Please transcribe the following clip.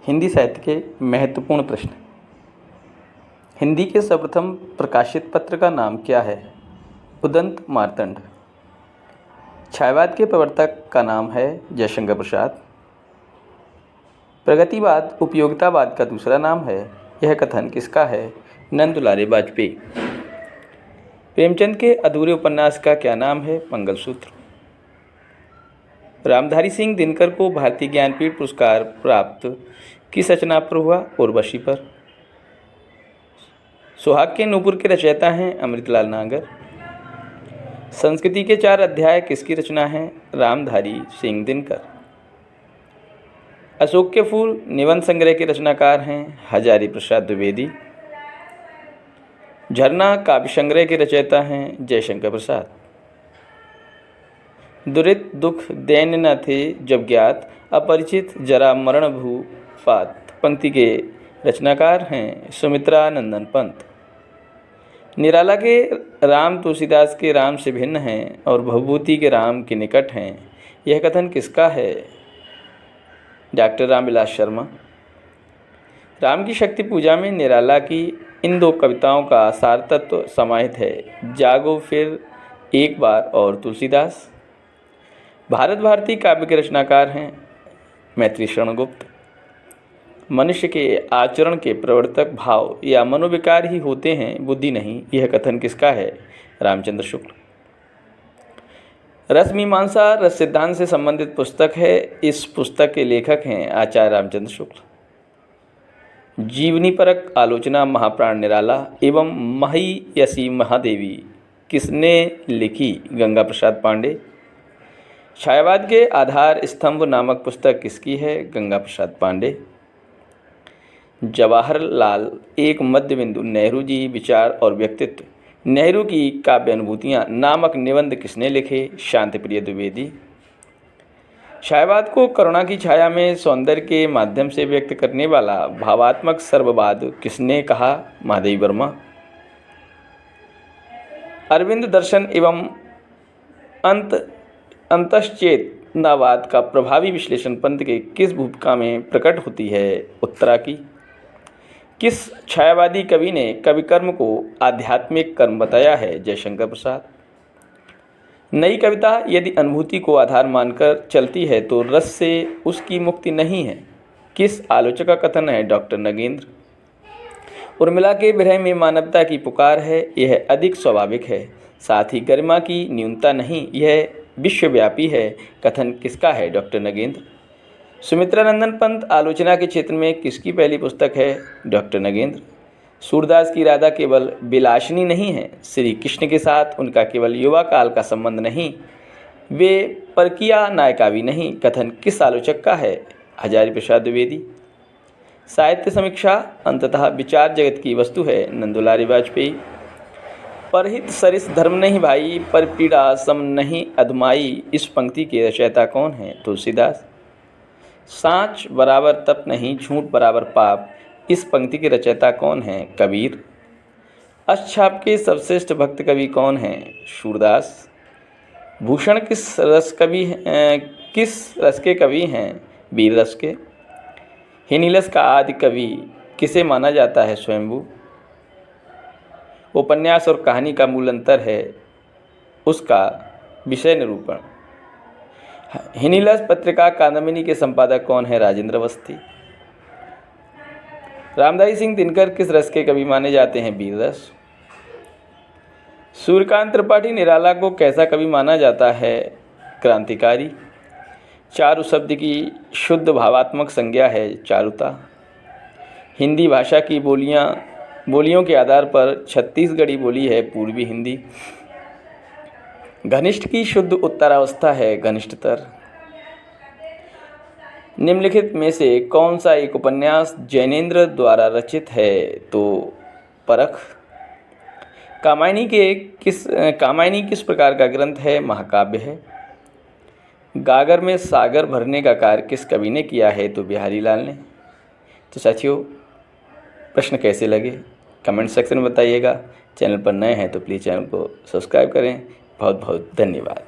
हिंदी साहित्य के महत्वपूर्ण प्रश्न। हिंदी के सर्वप्रथम प्रकाशित पत्र का नाम क्या है? उदंत मार्तंड। छायावाद के प्रवर्तक का नाम है जयशंकर प्रसाद। प्रगतिवाद उपयोगितावाद का दूसरा नाम है। यह कथन किसका है? नंद दुलारे वाजपेयी। प्रेमचंद के अधूरे उपन्यास का क्या नाम है? मंगलसूत्र। रामधारी सिंह दिनकर को भारतीय ज्ञानपीठ पुरस्कार प्राप्त किस रचना पर हुआ? उर्वशी पर। सुहाग के नूपुर के रचयिता हैं अमृतलाल नागर। संस्कृति के 4 अध्याय किसकी रचना है? रामधारी सिंह दिनकर। अशोक के फूल निबंध संग्रह के रचनाकार हैं हजारी प्रसाद द्विवेदी। झरना काव्य संग्रह के रचयिता हैं जयशंकर प्रसाद। दुरित दुख दैन्य न थे जब ज्ञात, अपरिचित जरा मरण भूपात पंक्ति के रचनाकार हैं सुमित्रा नंदन पंत। निराला के राम तुलसीदास के राम से भिन्न हैं और भवभूति के राम के निकट हैं। यह कथन किसका है? डॉक्टर रामविलास शर्मा। राम की शक्ति पूजा में निराला की इन 2 कविताओं का सार तत्व समाहित है। जागो फिर एक बार और तुलसीदास। भारत भारती काव्य के रचनाकार हैं मैत्री शरण गुप्त। मनुष्य के आचरण के प्रवर्तक भाव या मनोविकार ही होते हैं, बुद्धि नहीं। यह कथन किसका है? रामचंद्र शुक्ल। रस मीमांसा रस सिद्धांत से संबंधित पुस्तक है। इस पुस्तक के लेखक हैं आचार्य रामचंद्र शुक्ल। जीवनी परक आलोचना महाप्राण निराला एवं महियसी महादेवी किसने लिखी? गंगा प्रसाद पांडे। छायावाद के आधार स्तंभ नामक पुस्तक किसकी है? गंगा प्रसाद पांडे। जवाहरलाल एक मध्य बिंदु, नेहरू जी विचार और व्यक्तित्व, नेहरू की काव्य अनुभूतियाँ नामक निबंध किसने लिखे? शांतिप्रिय द्विवेदी। छायावाद को करुणा की छाया में सौंदर्य के माध्यम से व्यक्त करने वाला भावात्मक सर्ववाद किसने कहा? महादेवी वर्मा। अरविंद दर्शन एवं अंतश्चेतनावाद का प्रभावी विश्लेषण पंत के किस भूमिका में प्रकट होती है? उत्तरा की। किस छायावादी कवि ने कवि कर्म को आध्यात्मिक कर्म बताया है? जयशंकर प्रसाद। नई कविता यदि अनुभूति को आधार मानकर चलती है तो रस से उसकी मुक्ति नहीं है। किस आलोचक का कथन है? डॉक्टर नगेंद्र। उर्मिला के विरह में मानवता की पुकार है, यह अधिक स्वाभाविक है। साथ ही गरिमा की न्यूनता नहीं, यह विश्वव्यापी है। कथन किसका है? डॉक्टर नगेंद्र। सुमित्रा नंदन पंत आलोचना के क्षेत्र में किसकी पहली पुस्तक है? डॉक्टर नगेंद्र। सूरदास की राधा केवल विलासिनी नहीं है, श्री कृष्ण के साथ उनका केवल युवा काल का संबंध नहीं, वे परकीया नायिका भी नहीं। कथन किस आलोचक का है? हजारी प्रसाद द्विवेदी। साहित्य समीक्षा अंततः विचार जगत की वस्तु है। नंद दुलारे वाजपेयी। परहित सरिस धर्म नहीं भाई, पर पीड़ा सम नहीं अधमाई, इस पंक्ति के रचयिता कौन है? तुलसीदास। सांच बराबर तप नहीं, झूठ बराबर पाप, इस पंक्ति के रचयिता कौन है? कबीर। अष्टछाप के सर्वश्रेष्ठ भक्त कवि कौन हैं? सूरदास। भूषण किस रस के कवि हैं? वीर रस के। हिनीलस का आदि कवि किसे माना जाता है? स्वयंभू। उपन्यास और कहानी का मूल अंतर है उसका विषय निरूपण। हिनीलस पत्रिका कादम्बिनी के संपादक कौन है? राजेंद्र अवस्थी। रामधारी सिंह दिनकर किस रस के कवि माने जाते हैं? वीर रस। सूर्यकांत त्रिपाठी निराला को कैसा कवि माना जाता है? क्रांतिकारी। चारु शब्द की शुद्ध भावात्मक संज्ञा है चारुता। हिंदी भाषा की बोलियों के आधार पर छत्तीसगढ़ी बोली है पूर्वी हिंदी। घनिष्ठ की शुद्ध उत्तरावस्था है घनिष्ठतर। निम्नलिखित में से कौन सा एक उपन्यास जैनेन्द्र द्वारा रचित है? तो परख। कामायनी किस प्रकार का ग्रंथ है? महाकाव्य है। गागर में सागर भरने का कार्य किस कवि ने किया है? तो बिहारी लाल ने। तो साथियों, प्रश्न कैसे लगे कमेंट सेक्शन में बताइएगा। चैनल पर नए हैं तो प्लीज़ चैनल को सब्सक्राइब करें। बहुत बहुत धन्यवाद।